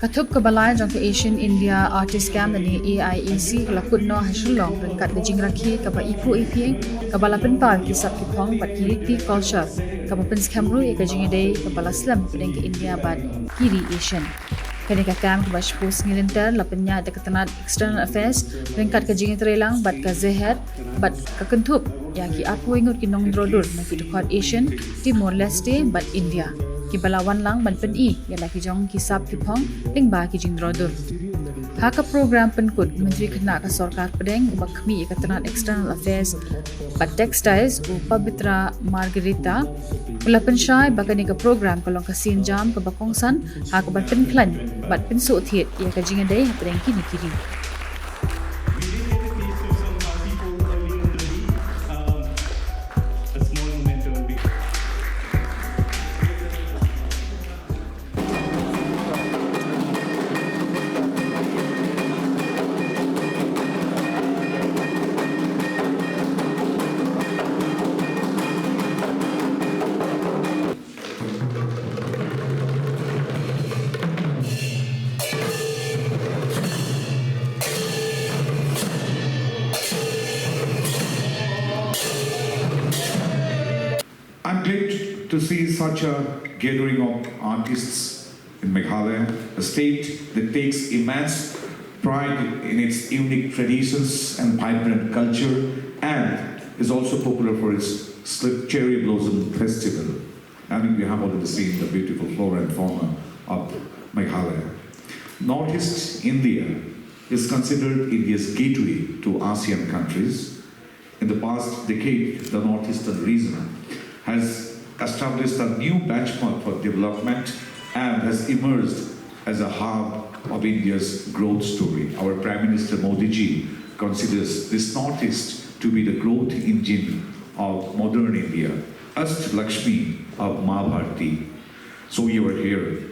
Kathup kabalai jang ke Asean-India Artist Camp ni AIAC kalakut no Shillong ringkat gajing rakhi kaba ipu APA kabala penpal kisap ki phong bat kirik ti culture kaba pens Camru e gajing day kabala slam pedeng ke India bat kiri Asian. Ketika camp kaba spus ngilinter lapenya deketanat external affairs ringkat gajing terelang bat ka zehat bat ka kentup ya ki apu ingut ki nong drodur na ki dekat Asian Timor Leste bat India. Ki balawan lang ban pen i yala ki jong ki sap ki phong ling ba ki jing drodur ha ka program penkut menteri kena ka sarkar pedeng ubak kami ikatan external affairs bat textiles u pavitra margarita ula pensyai bakani ka program kalong ka sinjam ka bakongsan ha ka ban pen klan bat pen so thiet ya ka jing dei pedeng ki nikiri I'm glad to see such a gathering of artists in Meghalaya, a state that takes immense pride in its unique traditions and vibrant culture and is also popular for its cherry blossom festival. I mean, we have already seen the beautiful flora and fauna of Meghalaya. Northeast India is considered India's gateway to ASEAN countries. In the past decade, the northeastern region has established a new benchmark for development and has emerged as a hub of India's growth story. Our Prime Minister Modi ji considers this Northeast to be the growth engine of modern India, Ast Lakshmi of Mahabharati. So you are here.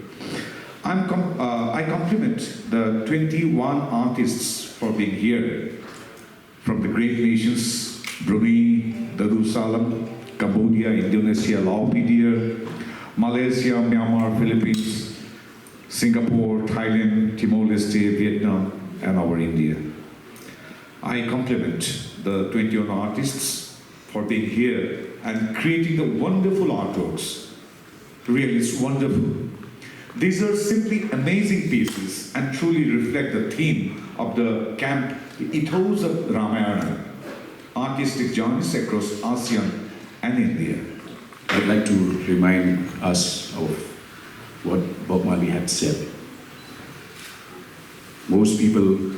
I compliment the 21 artists for being here from the great nations, Brunei, Darussalam, Cambodia, Indonesia, Laos, Malaysia, Myanmar, Philippines, Singapore, Thailand, Timor-Leste, Vietnam, and our India. I compliment the 21 artists for being here and creating the wonderful artworks. Really, it's wonderful. These are simply amazing pieces and truly reflect the theme of the camp ethos of Ramayana, artistic journeys across ASEAN and India. I'd like to remind us of what Bob Marley had said. Most people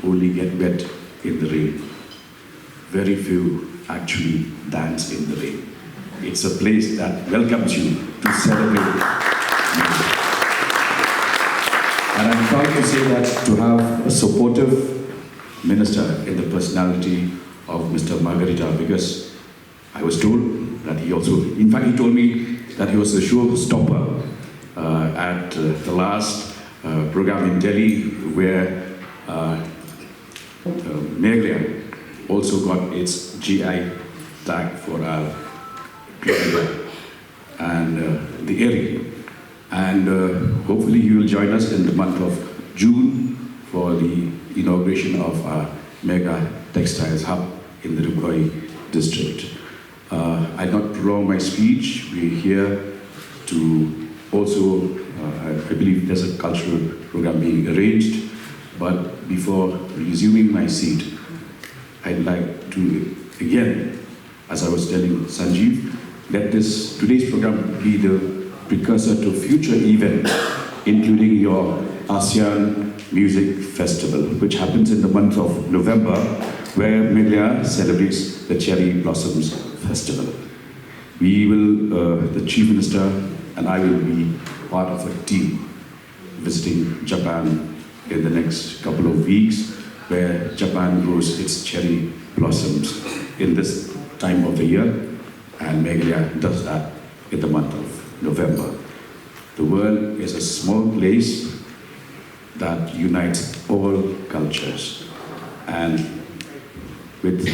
only get wet in the rain. Very few actually dance in the rain. It's a place that welcomes you to celebrate music. And I'm proud to say that to have a supportive minister in the personality of Mr. Margarita, because I was told that he also, in fact, he told me that he was a showstopper at the last program in Delhi, where Meghalaya also got its GI tag for our Florida and the area. And hopefully you will join us in the month of June for the inauguration of our mega textiles hub in the Rukhoi district. I'll not prolong my speech. We're here to also, I believe there's a cultural program being arranged, but before resuming my seat, I'd like to, again, as I was telling Sanjeev, let today's program be the precursor to future events, including your ASEAN Music Festival, which happens in the month of November, where Meghalaya celebrates the Cherry Blossoms Festival. We will, the Chief Minister and I will be part of a team visiting Japan in the next couple of weeks, where Japan grows its cherry blossoms in this time of the year, and Meghalaya does that in the month of November. The world is a small place that unites all cultures, and with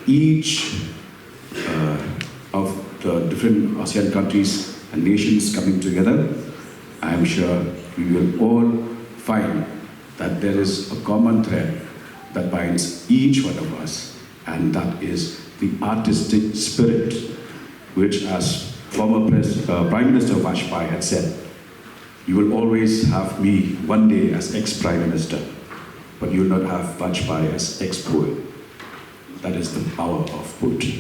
each of the different ASEAN countries and nations coming together, I am sure we will all find that there is a common thread that binds each one of us, and that is the artistic spirit, which, as former Prime Minister Vajpayee had said, you will always have me one day as ex-Prime Minister, but you will not have Vajpayee as ex-poet. That is the power of poetry.